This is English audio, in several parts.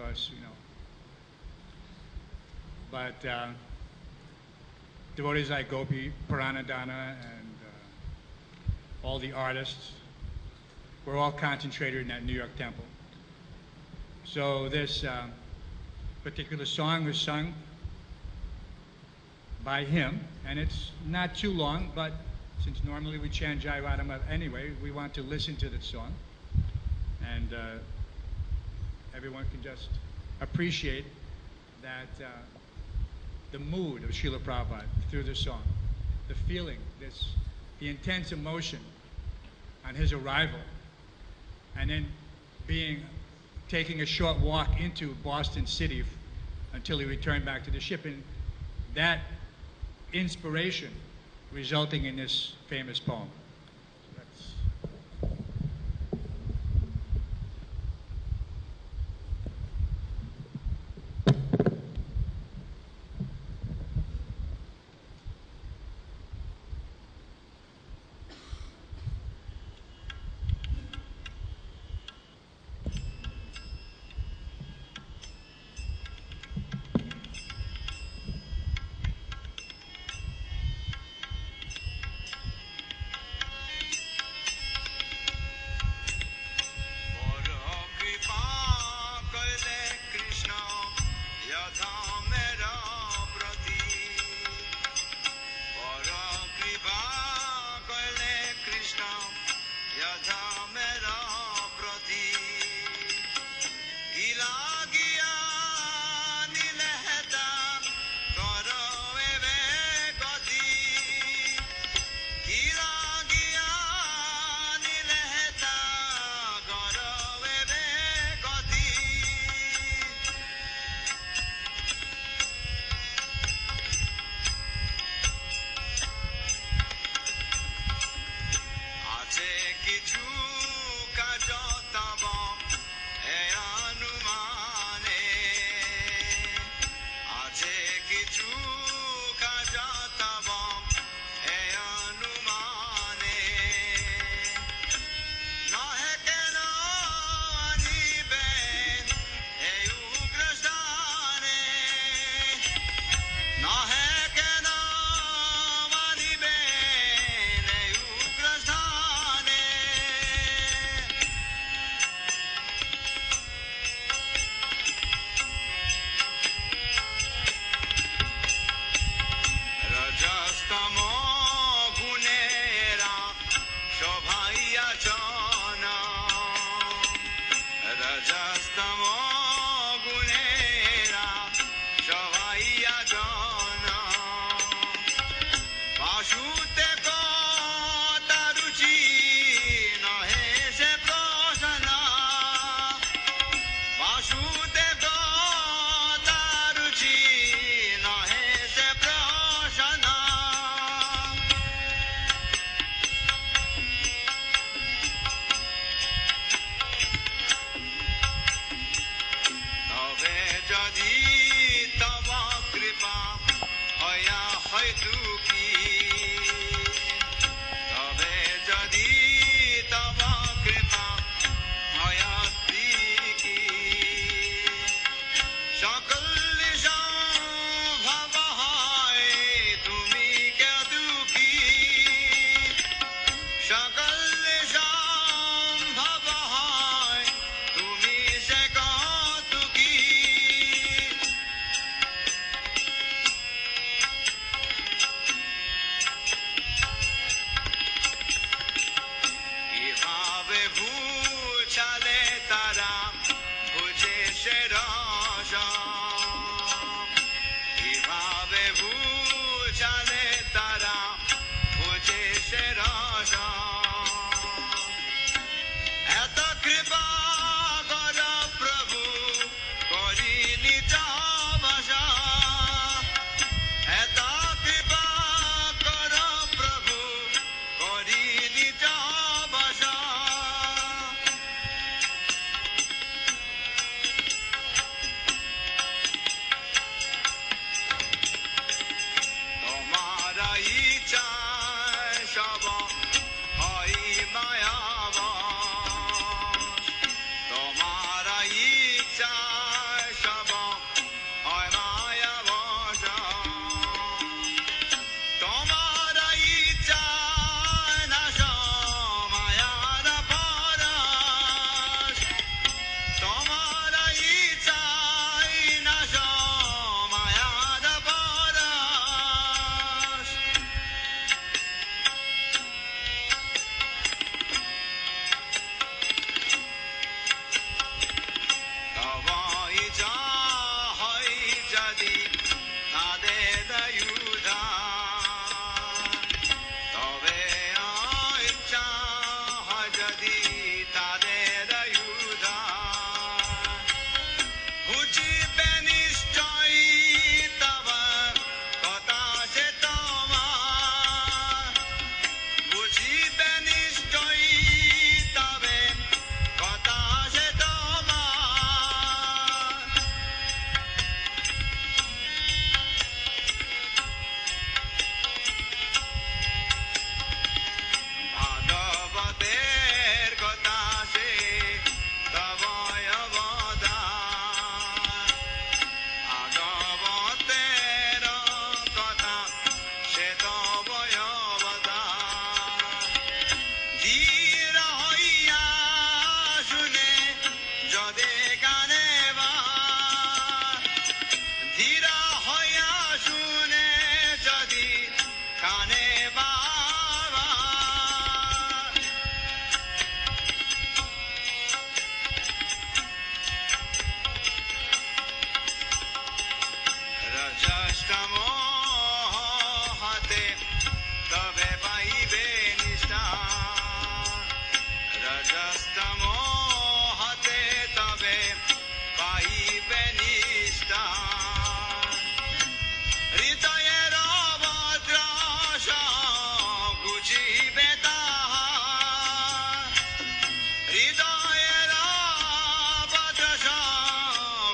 course, you know. But devotees like Gopi, Paranadhana, and all the artists were all concentrated in that New York temple. So this particular song was sung by him, and it's not too long, but since normally we chant Jai Radha anyway, we want to listen to the song, and everyone can just appreciate that the mood of Srila Prabhupada through the song, the feeling, the intense emotion on his arrival, and then taking a short walk into Boston City until he returned back to the ship, and that inspiration resulting in this famous poem.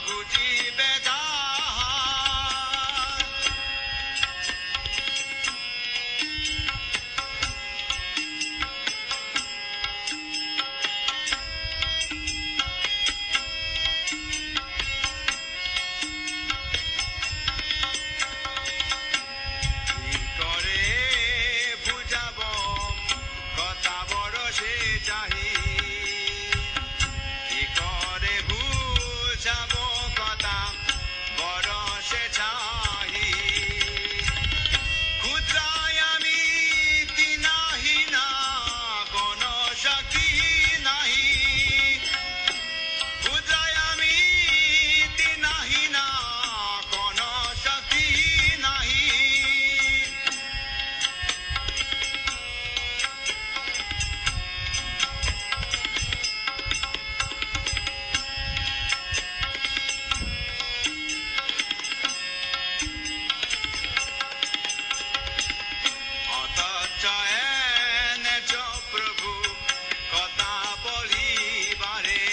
বুজিবে যাহা কি করে বুঝাব কথা বড় সে চাহি কি করে বুঝাব কথা বড় সে চাহি ক্ষুদ্রায় আমি নাহি না কোন শক্তি নাহি ক্ষুদ্রায় আমি নাহি না কোন শক্তি নাহি অথচ এনেছ প্রভু কথা বলিবারে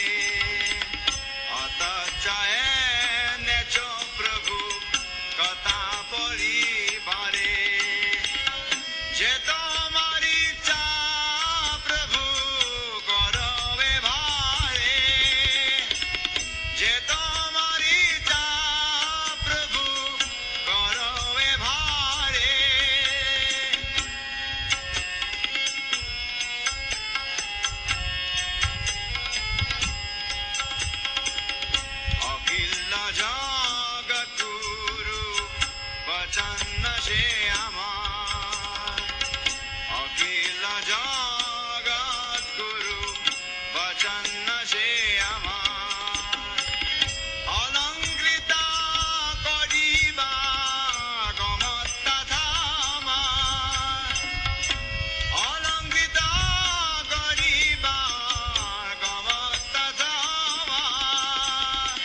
অথচ এনেছ প্রভু কথা বলিবারে যে তোমার ইচ্ছা প্রভু করবে ভারে যে তোমার ইচ্ছা প্রভু করবে ভারে অখিল জগৎ গুরু বচন সে আমার অখিল জগৎ গুরু বচন সে আমার অলঙ্কৃত করিবা গমত্তা ধামার অলঙ্কৃত করিবা গমত্তা ধামার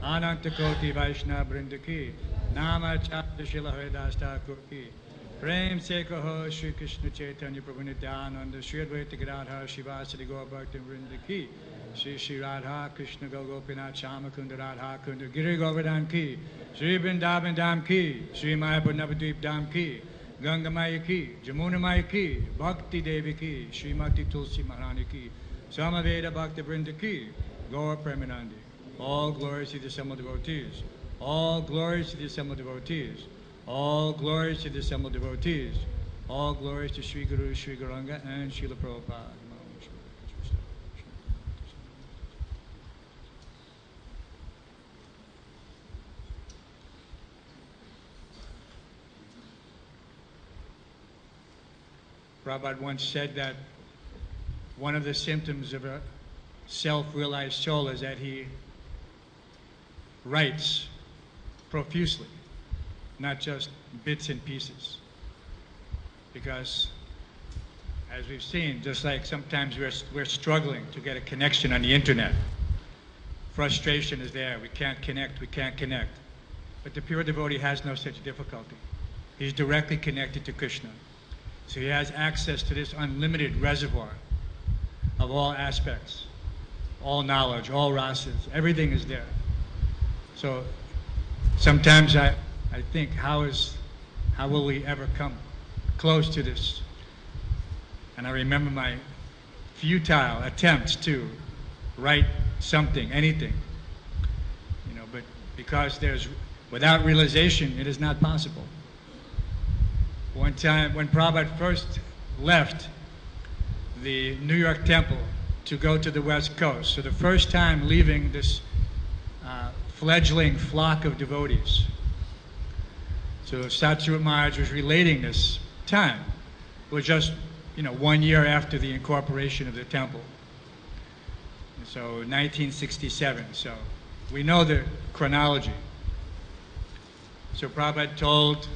Anantakoti Vaishnava Brindaki, Nama Chapta Shila Haridas Thakur ki, Prem Se Kaho Shri Krishna Chaitanya Prabhu Nityananda, Shri Advaita Gadadhar Shivasati Gaur Bhakti Vrindaki, Shri Shri Radha Krishna Gopinath Shama Kunda Radha Kunda Giri Govardhan ki, Shri Vrindavan Dham ki, Shri Mayapur Navadvip Dham ki, Ganga Maya ki, Jamuna Maya ki, Bhakti Devi ki, Srimati Tulsi Maharani ki, Samaveda Bhakti Vrinda ki, Gaur Premanandi. All glories to the assembled devotees. All glories to the assembled devotees. All glories to the assembled devotees. All glories to Sri Guru, Sri Gauranga, and Srila Prabhupada. Prabhupada once said that one of the symptoms of a self-realized soul is that he writes profusely, not just bits and pieces. Because, as we've seen, just like sometimes we're struggling to get a connection on the internet. Frustration is there. We can't connect. But the pure devotee has no such difficulty. He's directly connected to Krishna. So he has access to this unlimited reservoir of all aspects, all knowledge, all rasas. Everything is there. So sometimes I think, how will we ever come close to this? And I remember my futile attempts to write something, anything, but because without realization, it is not possible. One time when Prabhupada first left the New York temple to go to the West Coast, so the first time leaving this fledgling flock of devotees. So Hamsarupa Maharaj was relating this time. It was just, 1 year after the incorporation of the temple. So 1967. So we know the chronology. So Prabhupada told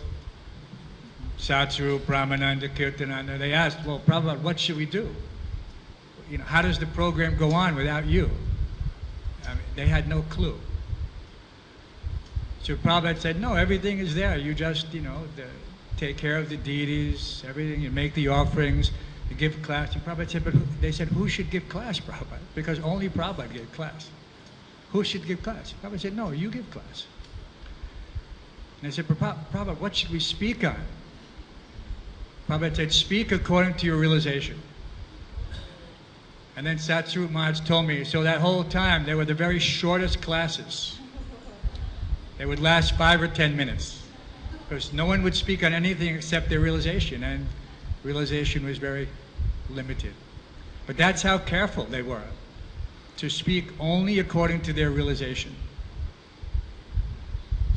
Satsaru, Brahmananda, Kirtananda, they asked, well, Prabhupada, what should we do? How does the program go on without you? They had no clue. So Prabhupada said, no, everything is there. You just, take care of the deities, everything. You make the offerings, you give class. And Prabhupada said, but they said, who should give class, Prabhupada? Because only Prabhupada gave class. Who should give class? Prabhupada said, no, you give class. And they said, Prabhupada, what should we speak on? Prabhupada said, speak according to your realization. And then Hamsarupa Maharaj told me, so that whole time, they were the very shortest classes. They would last 5 or 10 minutes. Because no one would speak on anything except their realization, and realization was very limited. But that's how careful they were, to speak only according to their realization.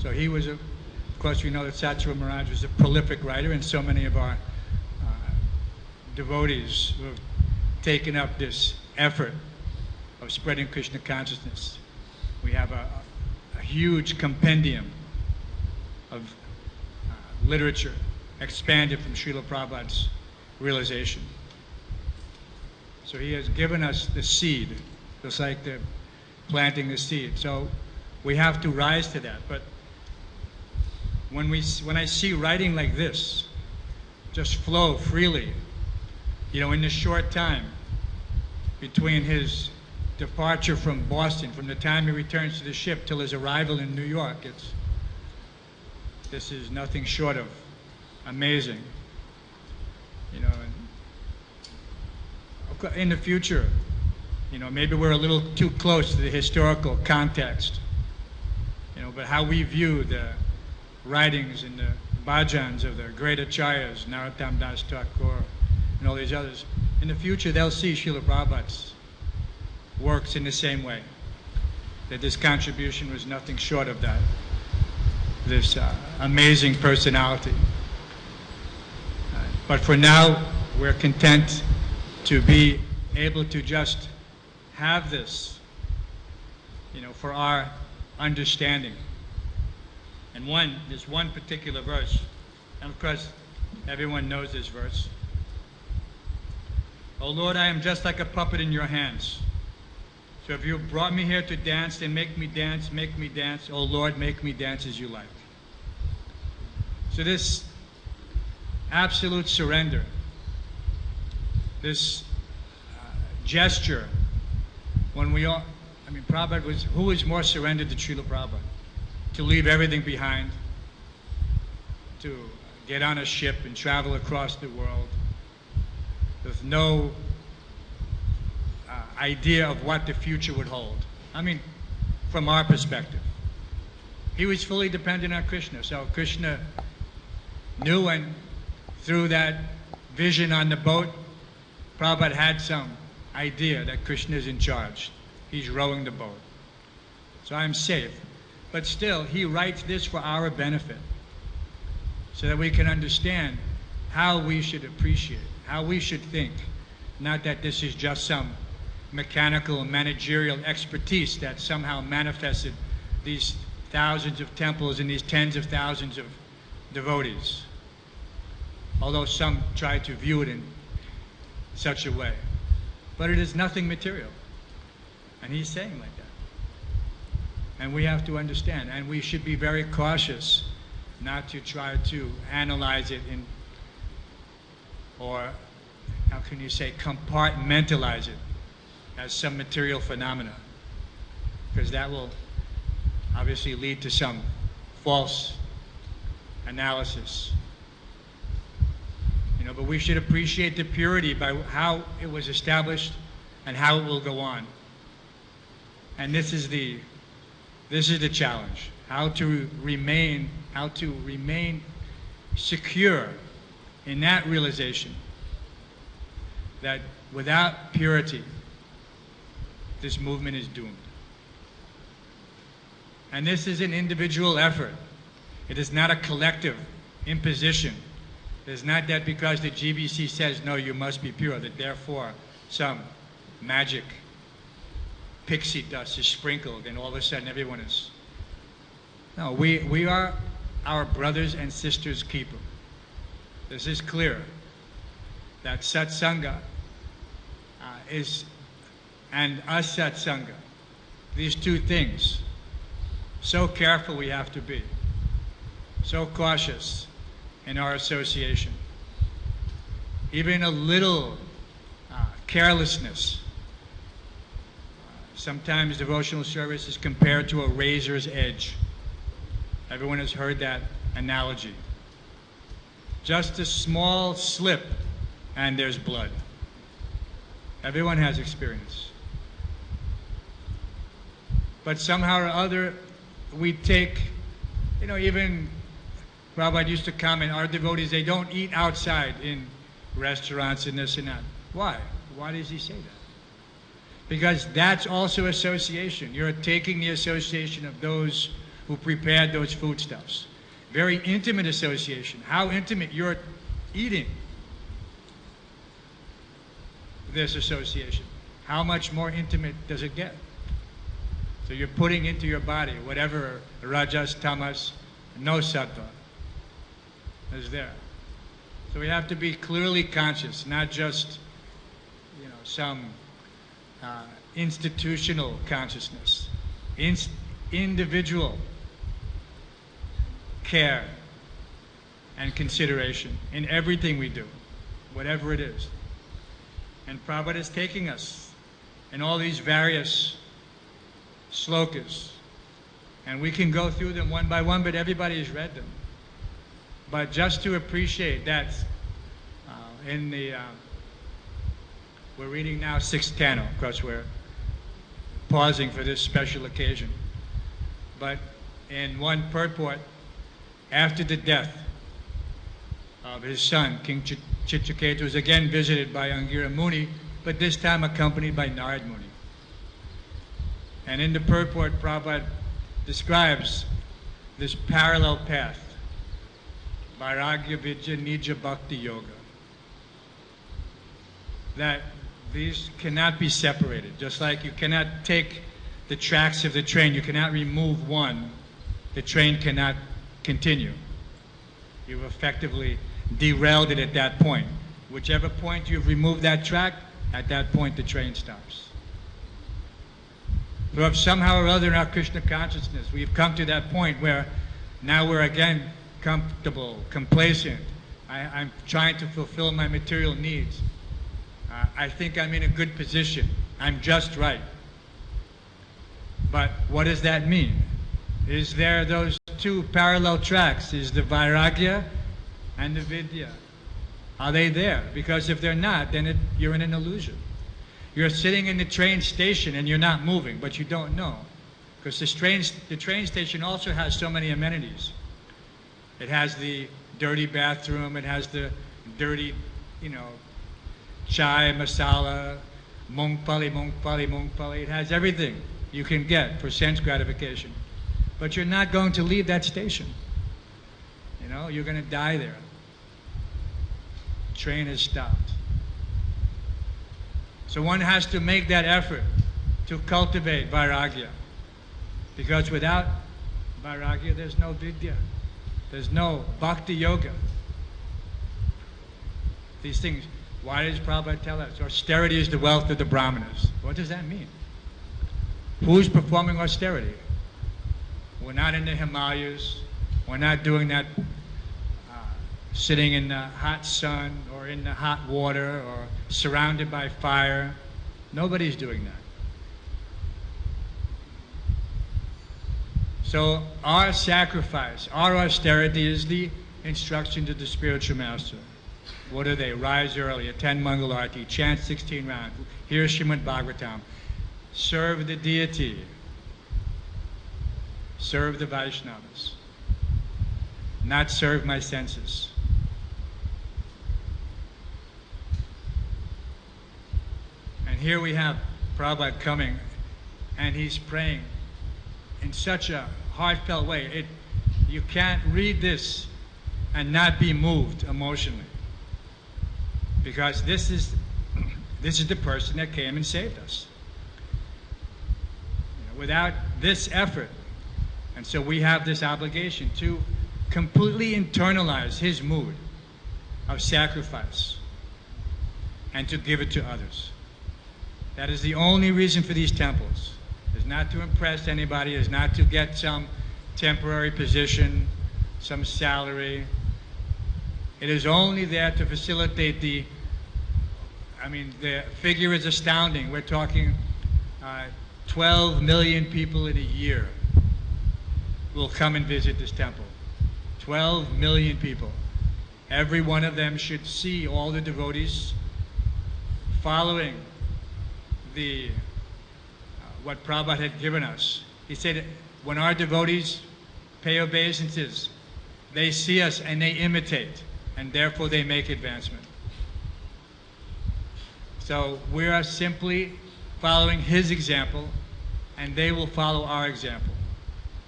So he was, of course, we know that Hamsarupa Maharaj was a prolific writer, and so many of our devotees who have taken up this effort of spreading Krishna consciousness. We have a huge compendium of literature expanded from Srila Prabhupada's realization. So he has given us the seed, just like the planting the seed. So we have to rise to that. But when I see writing like this, just flow freely, in this short time between his departure from Boston, from the time he returns to the ship till his arrival in New York, this is nothing short of amazing. And in the future, maybe we're a little too close to the historical context, but how we view the writings and the bhajans of the great acharyas, Narottam Das Thakur, and all these others, in the future they'll see Srila Prabhupada's works in the same way, that this contribution was nothing short of that, this amazing personality. But for now, we're content to be able to just have this, for our understanding. And there's one particular verse, and of course, everyone knows this verse. O Lord, I am just like a puppet in your hands. So if you brought me here to dance, then make me dance, oh Lord, make me dance as you like. So this absolute surrender, this gesture, when we all, I mean, Prabhupada was, who was more surrendered to Srila Prabhupada? To leave everything behind, to get on a ship and travel across the world with no idea of what the future would hold. I mean, from our perspective. He was fully dependent on Krishna, so Krishna knew, and through that vision on the boat, Prabhupada had some idea that Krishna is in charge. He's rowing the boat. So I'm safe. But still, he writes this for our benefit, so that we can understand how we should appreciate, how we should think. Not that this is just some mechanical and managerial expertise that somehow manifested these thousands of temples and these tens of thousands of devotees. Although some try to view it in such a way. But it is nothing material. And he's saying like that. And we have to understand, and we should be very cautious not to try to analyze it in, or how can you say, compartmentalize it as some material phenomena, because that will obviously lead to some false analysis. You know, but we should appreciate the purity by how it was established and how it will go on. And this is the challenge: how to remain secure in that realization that without purity, this movement is doomed. And this is an individual effort. It is not a collective imposition. It is not that because the GBC says, no, you must be pure, that therefore some magic pixie dust is sprinkled and all of a sudden everyone is. No, we are our brothers and sisters' keeper. This is clear that satsanga is, and asatsanga, these two things, so careful we have to be, so cautious in our association. Even a little carelessness. Sometimes devotional service is compared to a razor's edge. Everyone has heard that analogy. Just a small slip and there's blood. Everyone has experience. But somehow or other, we take, you know, even Prabhupada used to comment, our devotees, they don't eat outside in restaurants and this and that. Why? Why does he say that? Because that's also association. You're taking the association of those who prepared those foodstuffs. Very intimate association. How intimate? You're eating this association. How much more intimate does it get? So you're putting into your body whatever rajas, tamas, no sattva is there. So we have to be clearly conscious, not just, you know, some institutional consciousness. Individual care and consideration in everything we do, whatever it is. And Prabhupada is taking us in all these various slokas. And we can go through them one by one, but everybody has read them. But just to appreciate that, in the, we're reading now 6th canto, of course we're pausing for this special occasion. But in one purport, after the death of his son, King Chitraketu was again visited by Angira Muni, but this time accompanied by Narad Muni. And in the purport, Prabhupada describes this parallel path, Vairagya Vidya Nija Bhakti Yoga, that these cannot be separated. Just like you cannot take the tracks of the train, you cannot remove one, the train cannot continue. You've effectively derailed it at that point. Whichever point you've removed that track, at that point the train stops. But if somehow or other in our Krishna consciousness we've come to that point where now we're again comfortable, complacent, I'm trying to fulfill my material needs, I think I'm in a good position, I'm just right. But what does that mean? Is there those two parallel tracks? Is the Vairagya and the Vidya? Are they there? Because if they're not, then you're in an illusion. You're sitting in the train station and you're not moving, but you don't know. Because the train station also has so many amenities. It has the dirty bathroom, it has the dirty, chai, masala, mungpali. It has everything you can get for sense gratification. But you're not going to leave that station. You're going to die there. Train has stopped. So one has to make that effort to cultivate vairagya. Because without vairagya, there's no vidya. There's no bhakti yoga. These things, why does Prabhupada tell us austerity is the wealth of the brahmanas? What does that mean? Who's performing austerity? We're not in the Himalayas. We're not doing that sitting in the hot sun or in the hot water or surrounded by fire. Nobody's doing that. So our sacrifice, our austerity is the instruction to the spiritual master. What are they? Rise early, attend Mangal Arati, chant 16 rounds, hear Srimad Bhagavatam, serve the deity, serve the Vaishnavas, not serve my senses. And here we have Prabhupada coming, and he's praying in such a heartfelt way. You can't read this and not be moved emotionally, because this is the person that came and saved us. Without this effort, and so we have this obligation to completely internalize his mood of sacrifice and to give it to others. That is the only reason for these temples. It's not to impress anybody, it's not to get some temporary position, some salary. It is only there to facilitate the figure is astounding. We're talking 12 million people in a year will come and visit this temple. 12 million people. Every one of them should see all the devotees following what Prabhupada had given us. He said, when our devotees pay obeisances, they see us and they imitate, and therefore they make advancement. So we are simply following his example, and they will follow our example.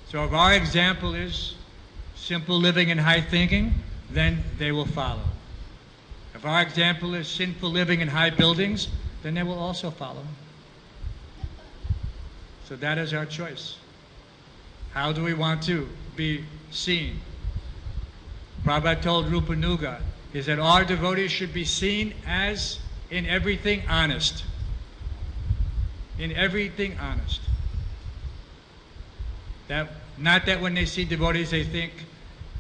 So if our example is simple living and high thinking, then they will follow. If our example is sinful living and high buildings, then they will also follow. So that is our choice. How do we want to be seen? Prabhupada told Rupanuga, he said our devotees should be seen as in everything honest. In everything honest. Not that when they see devotees they think,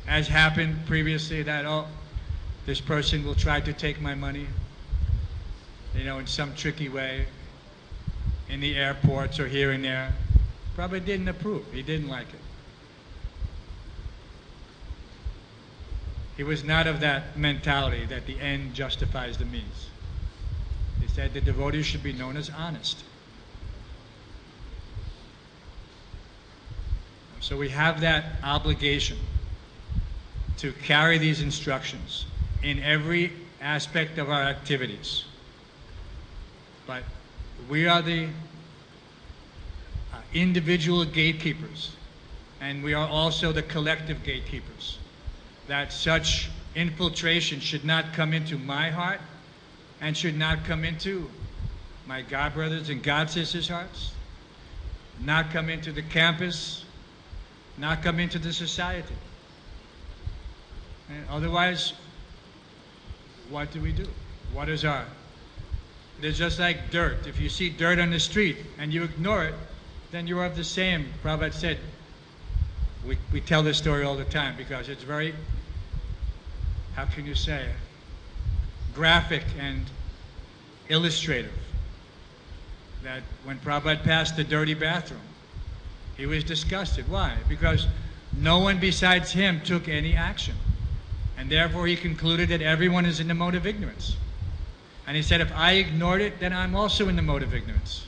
as happened previously, that, oh, this person will try to take my money, in some tricky way, in the airports or here and there. Prabhupada didn't approve. He didn't like it. He was not of that mentality that the end justifies the means. He said the devotees should be known as honest. So we have that obligation to carry these instructions in every aspect of our activities. But we are the individual gatekeepers, and we are also the collective gatekeepers. That such infiltration should not come into my heart and should not come into my God brothers and God sisters' hearts, not come into the campus, not come into the society. And otherwise, what do we do? What is our? It's just like dirt. If you see dirt on the street and you ignore it, then you are of the same. Prabhupada said, we tell this story all the time because it's very, how can you say, graphic and illustrative. That when Prabhupada passed the dirty bathroom, he was disgusted. Why? Because no one besides him took any action. And therefore he concluded that everyone is in the mode of ignorance. And he said, if I ignored it, then I'm also in the mode of ignorance.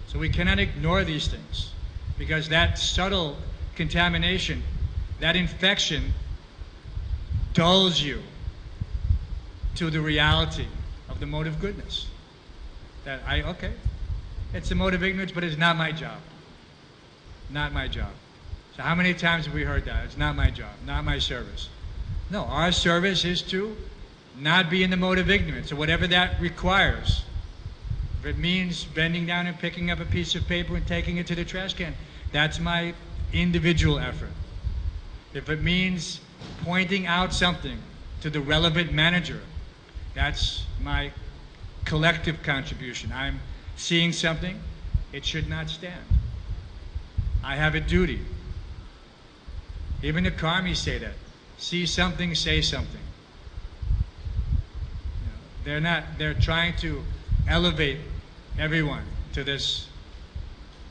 So we cannot ignore these things, because that subtle contamination, that infection, dulls you to the reality of the mode of goodness. That okay, it's a mode of ignorance, but it's not my job. Not my job. So how many times have we heard that? It's not my job, not my service. No, our service is to not be in the mode of ignorance, or whatever that requires. If it means bending down and picking up a piece of paper and taking it to the trash can, that's my individual effort. If it means pointing out something to the relevant manager, that's my collective contribution. I'm seeing something, it should not stand. I have a duty. Even the karmis say that. See something, say something. You know, they're trying to elevate everyone to this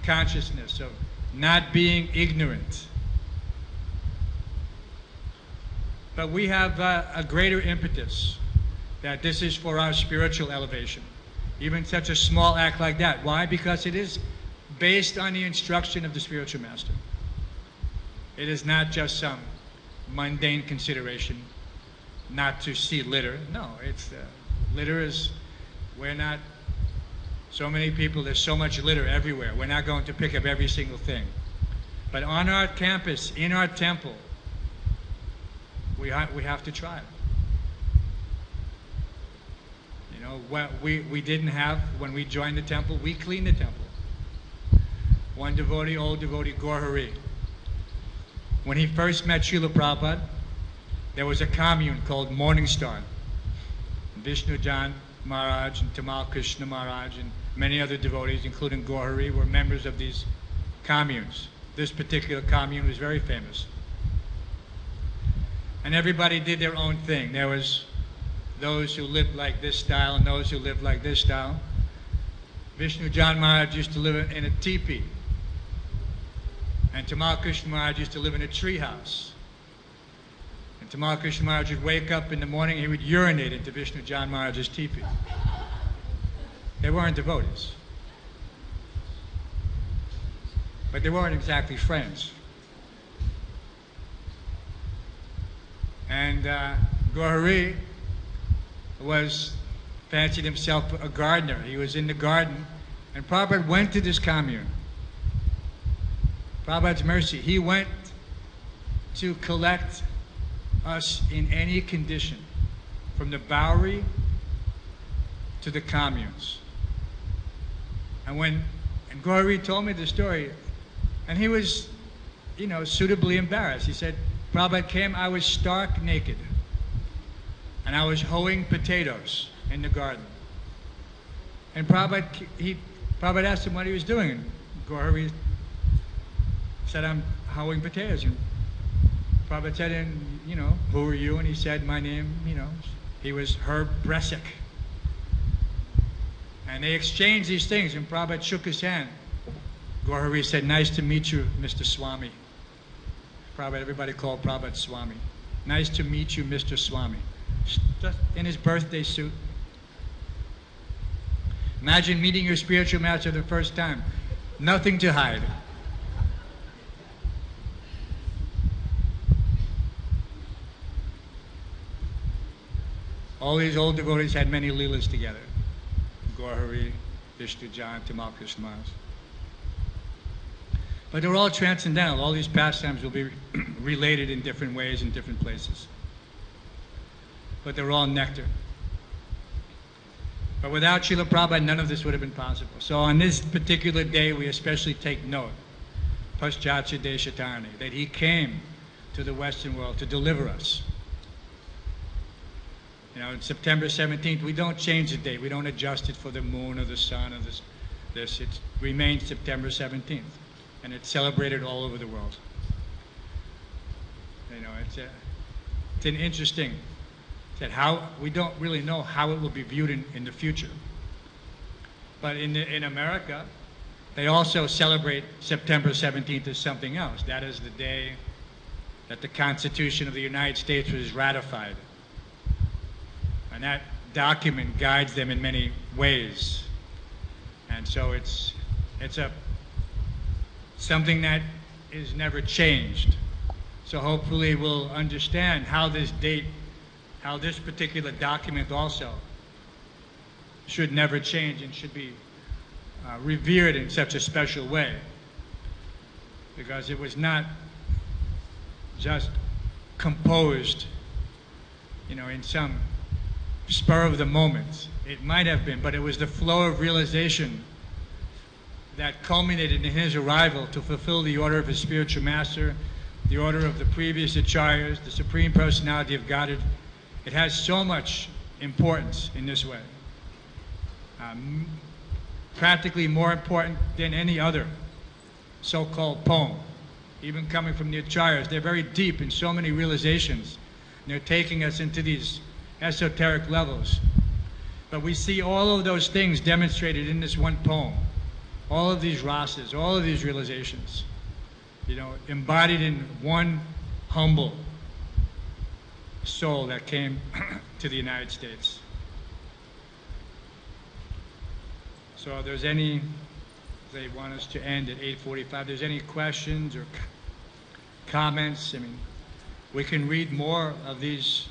consciousness of not being ignorant. But we have a greater impetus that this is for our spiritual elevation. Even such a small act like that. Why? Because it is based on the instruction of the spiritual master. It is not just some mundane consideration not to see litter. No, it's litter is, we're not, so many people, there's so much litter everywhere. We're not going to pick up every single thing. But on our campus, in our temple, we have to try. You know, what we didn't have when we joined the temple, we cleaned the temple. One devotee, old devotee, Gaur, when he first met Srila Prabhupada, there was a commune called Morning Star. Vishnu Jan Maharaj and Tamal Krishna Maharaj and many other devotees, including Gaur, were members of these communes. This particular commune was very famous. And everybody did their own thing. There was those who lived like this style and those who lived like this style. Vishnu Jan Maharaj used to live in a teepee. And Tamal Krishna Maharaj used to live in a tree house. And Tamal Krishna Maharaj would wake up in the morning and he would urinate into Vishnu Jan Maharaj's teepee. They weren't devotees. But they weren't exactly friends. And Gauri fancied himself a gardener. He was in the garden, and Prabhupada went to this commune. Prabhupada's mercy. He went to collect us in any condition, from the Bowery to the communes. And Gauri told me the story, and he was, you know, suitably embarrassed. He said, Prabhupada came, I was stark naked, and I was hoeing potatoes in the garden. And Prabhupada asked him what he was doing, and Gauri said, I'm hoeing potatoes. And Prabhupada said, and, you know, who are you? And he said, my name, you know, he was Herb Bresic. And they exchanged these things, and Prabhupada shook his hand. Gauri said, nice to meet you, Mr. Swami. Prabhupada, everybody called Prabhupada Swami. Nice to meet you, Mr. Swami. Just in his birthday suit. Imagine meeting your spiritual master the first time. Nothing to hide. All these old devotees had many leelas together. Gauri, Vishnu Jan, Tamal Krishna Maharaj. But they're all transcendental. All these pastimes will be related in different ways in different places. But they're all nectar. But without Srila Prabhupada, none of this would have been possible. So on this particular day, we especially take note, Paschatya Deshatarni, that he came to the Western world to deliver us. You know, September 17th, we don't change the date. We don't adjust it for the moon or the sun or this. this. It remains September 17th, and it's celebrated all over the world. You know, it's an interesting that how we don't really know how it will be viewed in the future. But in America, they also celebrate September 17th as something else. That is the day that the Constitution of the United States was ratified. And that document guides them in many ways. And so it's something that is never changed. So hopefully we'll understand how this date, how this particular document also should never change and should be revered in such a special way, because it was not just composed, you know, in some spur of the moment. It might have been, but it was the flow of realization that culminated in his arrival to fulfill the order of his spiritual master, the order of the previous acharyas, the Supreme Personality of Godhead. It has so much importance in this way. Practically more important than any other so-called poem. Even coming from the acharyas, they're very deep in so many realizations. And they're taking us into these esoteric levels. But we see all of those things demonstrated in this one poem. All of these rasas, all of these realizations, you know, embodied in one humble soul that came to the United States. So if there's any, they want us to end at 8:45. If there's any questions or comments, I mean, we can read more of these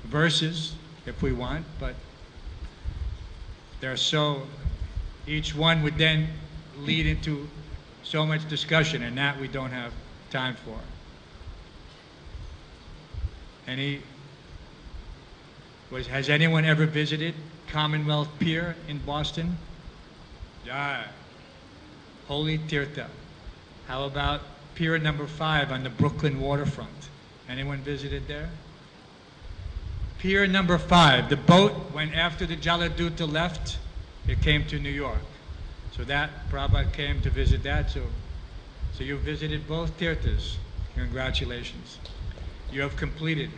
verses if we want, but they're so, each one would then lead into so much discussion, and that we don't have time for. Has anyone ever visited Commonwealth Pier in Boston? Yeah. Holy Tirtha. How about Pier number 5 on the Brooklyn waterfront? Anyone visited there? Pier number 5. The boat, when after the Jaladuta left, it came to New York. So that, Prabhupada came to visit that. So you visited both Tirthas. Congratulations. You have completed.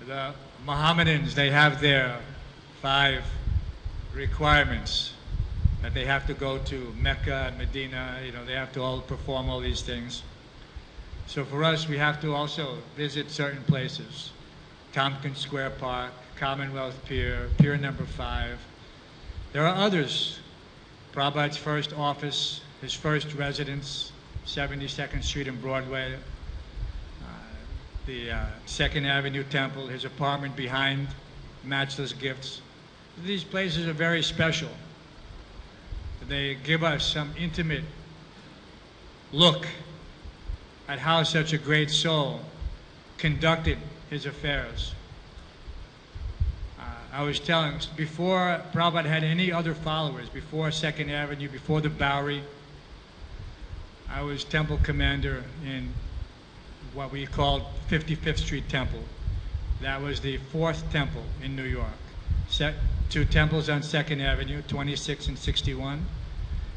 The Mohammedans, they have their 5 requirements that they have to go to Mecca and Medina, you know, they have to all perform all these things. So for us, we have to also visit certain places. Tompkins Square Park, Commonwealth Pier, Pier number 5. There are others. Prabhupada's first office, his first residence, 72nd Street and Broadway, the 2nd Avenue Temple, his apartment behind Matchless Gifts. These places are very special. They give us some intimate look at how such a great soul conducted his affairs. I was telling, before Prabhupada had any other followers, before 2nd Avenue, before the Bowery, I was temple commander in what we called 55th Street Temple. That was the 4th temple in New York. 2 temples on 2nd Avenue, 26 and 61.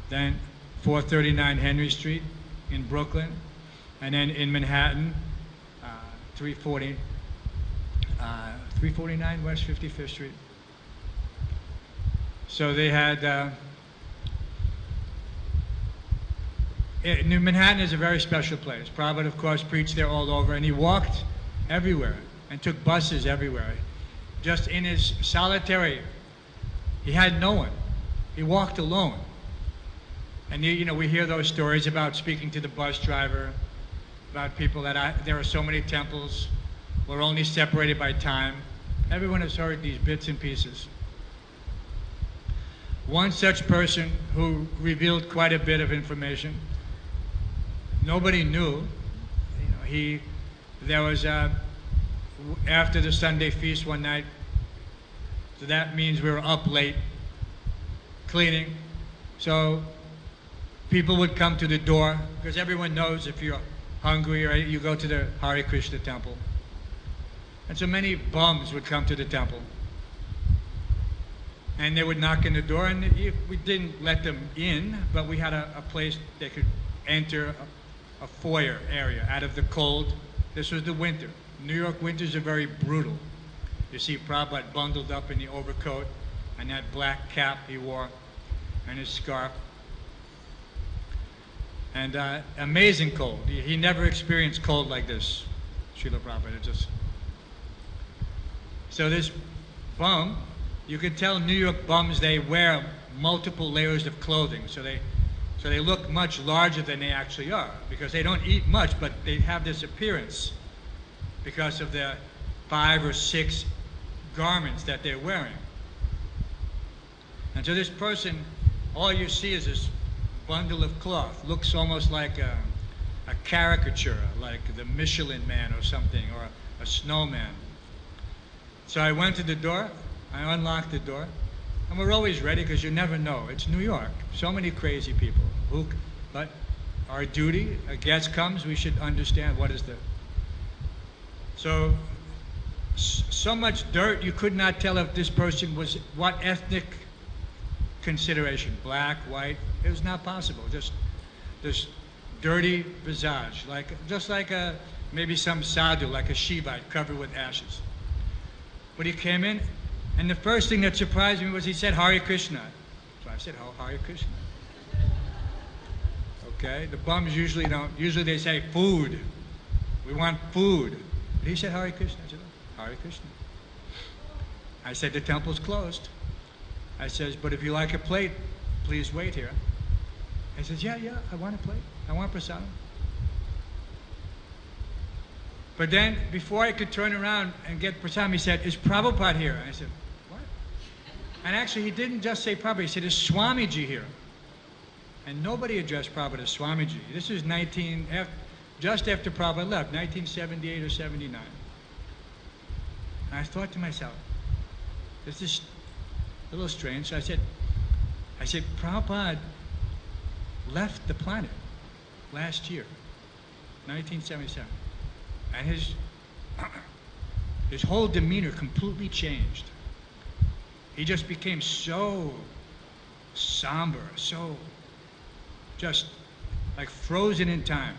Then 439 Henry Street in Brooklyn. And then in Manhattan, 349 West 55th Street. So they had, Manhattan is a very special place. Prabhupada, of course, preached there all over, and he walked everywhere and took buses everywhere. Just in his solitary, he had no one. He walked alone. And you know, we hear those stories about speaking to the bus driver, about people that there are so many temples, we're only separated by time. Everyone has heard these bits and pieces. One such person who revealed quite a bit of information, nobody knew. You know, there was after the Sunday feast one night, so that means we were up late cleaning. So people would come to the door, because everyone knows if you're hungry, right, you go to the Hare Krishna temple. And so many bums would come to the temple. And they would knock on the door, and we didn't let them in, but we had a place they could enter, a foyer area out of the cold. This was the winter. New York winters are very brutal. You see Prabhupada bundled up in the overcoat and that black cap he wore and his scarf. And amazing cold. He never experienced cold like this, Srila Prabhupada. So this bum, you could tell New York bums, they wear multiple layers of clothing. So they look much larger than they actually are, because they don't eat much, but they have this appearance because of the 5 or 6 garments that they're wearing. And so this person, all you see is this bundle of cloth. Looks almost like a caricature, like the Michelin Man or something, or a snowman. So I went to the door, I unlocked the door, and we're always ready because you never know. It's New York, so many crazy people. But our duty, a guest comes, we should understand what is the... So much dirt, you could not tell if this person was what ethnic consideration, black, white. It was not possible. Just this dirty visage, just like maybe some sadhu, like a Shivite covered with ashes. But he came in, and the first thing that surprised me was he said Hare Krishna. So I said, oh, Hare Krishna. Okay, the bums usually don't. Usually they say food. We want food. But he said Hare Krishna. I said, oh, Hare Krishna. I said, the temple's closed. I says, but if you like a plate, please wait here. He says, yeah, I want a plate. I want prasadam. But then, before I could turn around and get prasadam, he said, is Prabhupada here? And I said, what? And actually, he didn't just say Prabhupada, he said, is Swamiji here? And nobody addressed Prabhupada as Swamiji. This is just after Prabhupada left, 1978 or 79. And I thought to myself, this is a little strange. So I said, Prabhupada left the planet last year, 1977. And his whole demeanor completely changed. He just became so somber, so just like frozen in time.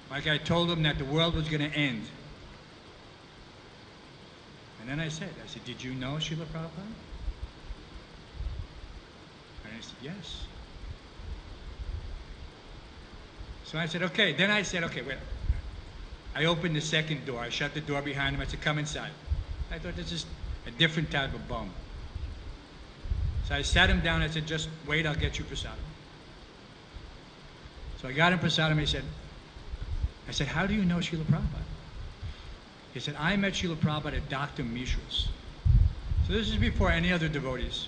Like I told him that the world was going to end. And then I said, did you know Srila Prabhupada? And he said, yes. So I said, okay. Then I said, okay, wait. I opened the second door. I shut the door behind him. I said, come inside. I thought this is a different type of bum. So I sat him down. I said, just wait, I'll get you prasadam. So I got him prasadam. I said, how do you know Srila Prabhupada? He said, I met Srila Prabhupada at Dr. Mishra's. So this is before any other devotees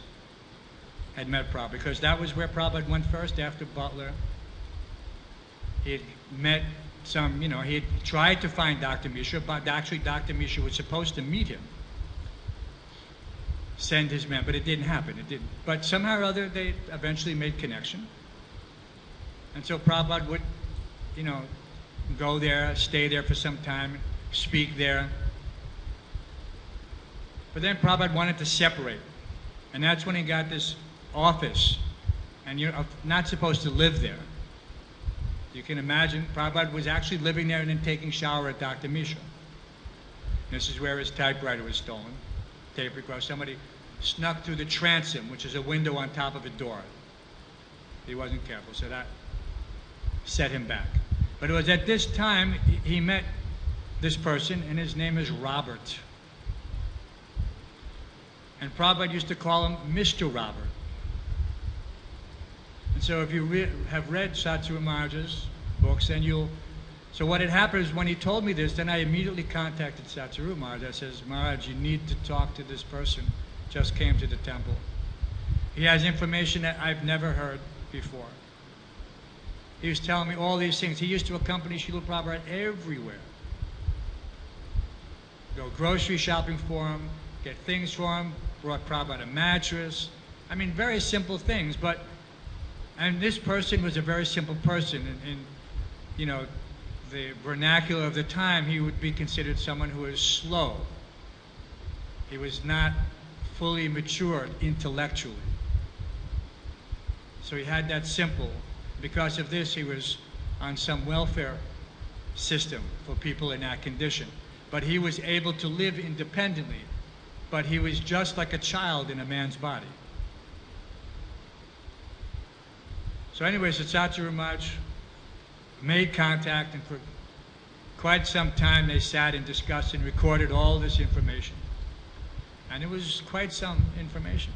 had met Prabhupada, because that was where Prabhupada went first after Butler. He had met he had tried to find Dr. Mishra, but actually Dr. Mishra was supposed to meet him, send his man, but it didn't happen. It didn't. But somehow or other, they eventually made connection. And so Prabhupada would, go there, stay there for some time, speak there. But then Prabhupada wanted to separate. And that's when he got this office. And you're not supposed to live there. You can imagine, Prabhupada was actually living there and then taking shower at Dr. Mishra. This is where his typewriter was stolen. Tape recorder. Somebody snuck through the transom, which is a window on top of a door. He wasn't careful, so that set him back. But it was at this time he met this person, and his name is Robert. And Prabhupada used to call him Mr. Robert. And so if you have read Satsaru Maharaj's books, then so what had happened is when he told me this, then I immediately contacted Satsaru Maharaj. I says, Maharaj, you need to talk to this person. Just came to the temple. He has information that I've never heard before. He was telling me all these things. He used to accompany Srila Prabhupada everywhere. Go grocery shopping for him, get things for him, brought Prabhupada a mattress. I mean, very simple things, and this person was a very simple person. In the vernacular of the time, he would be considered someone who is slow. He was not fully matured intellectually. So he had that simple. Because of this, he was on some welfare system for people in that condition. But he was able to live independently. But he was just like a child in a man's body. So anyway, Satsatru Maharaj made contact, and for quite some time they sat and discussed and recorded all this information. And it was quite some information.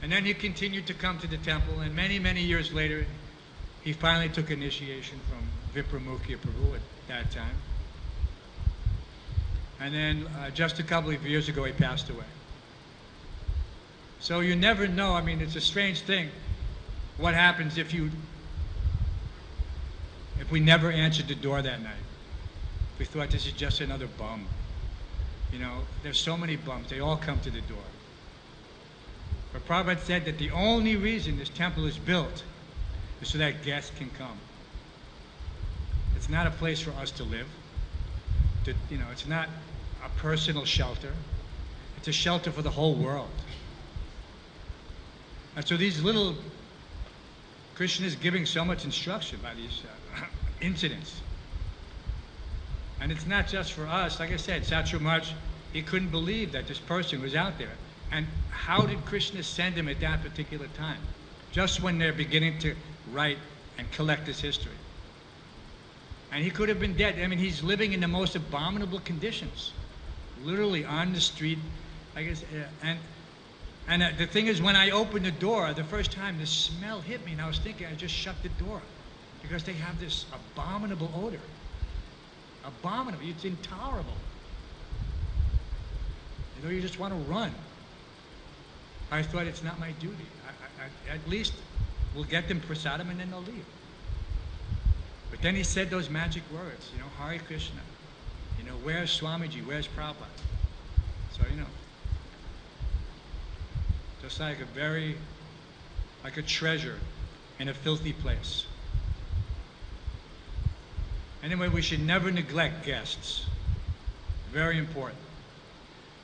And then he continued to come to the temple, and many, many years later, he finally took initiation from Vipramukhya Prabhu at that time. And then just a couple of years ago, he passed away. So you never know. I mean, it's a strange thing. What happens if we never answered the door that night? If we thought this is just another bum. You know, there's so many bums. They all come to the door. But Prabhupada said that the only reason this temple is built is so that guests can come. It's not a place for us to live. It's not a personal shelter. It's a shelter for the whole world. And so these little, Krishna is giving so much instruction by these incidents. And it's not just for us. Like I said, Satsru Maharaj, he couldn't believe that this person was out there. And how did Krishna send him at that particular time? Just when they're beginning to write and collect this history. And he could have been dead. I mean, he's living in the most abominable conditions. Literally on the street, I guess. And the thing is, when I opened the door, the first time, the smell hit me, and I was thinking I just shut the door. Because they have this abominable odor. Abominable. It's intolerable. You know, you just want to run. I thought it's not my duty. At least we'll get them prasadam and then they'll leave. But then he said those magic words, you know, Hare Krishna. You know, where's Swamiji? Where's Prabhupada? So, you know, just like a treasure in a filthy place. Anyway, we should never neglect guests. Very important.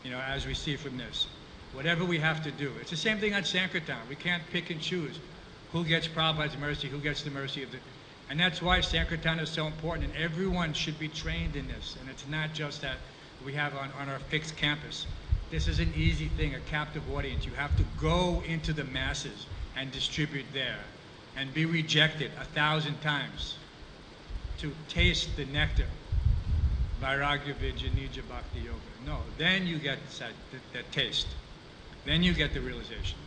You know, as we see from this. Whatever we have to do. It's the same thing on Sankirtan. We can't pick and choose who gets Prabhupada's mercy, who gets the mercy of the... And that's why Sankirtan is so important, and everyone should be trained in this. And it's not just that we have on our fixed campus. This is an easy thing, a captive audience. You have to go into the masses and distribute there and be rejected 1,000 times to taste the nectar. Vairagya Vidya Nija Bhakti Yoga. No, then you get that taste. Then you get the realization.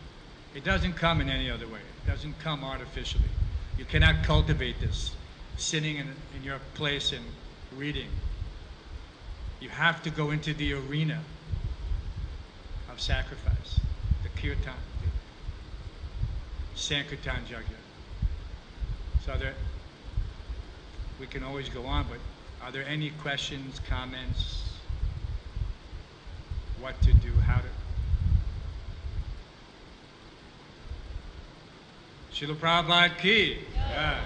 It doesn't come in any other way. It doesn't come artificially. You cannot cultivate this sitting in your place and reading. You have to go into the arena of sacrifice, the kirtan, the Sankirtan Jagya. So we can always go on, but are there any questions, comments? What to do, how to... Srila Prabhupada ki. Yeah.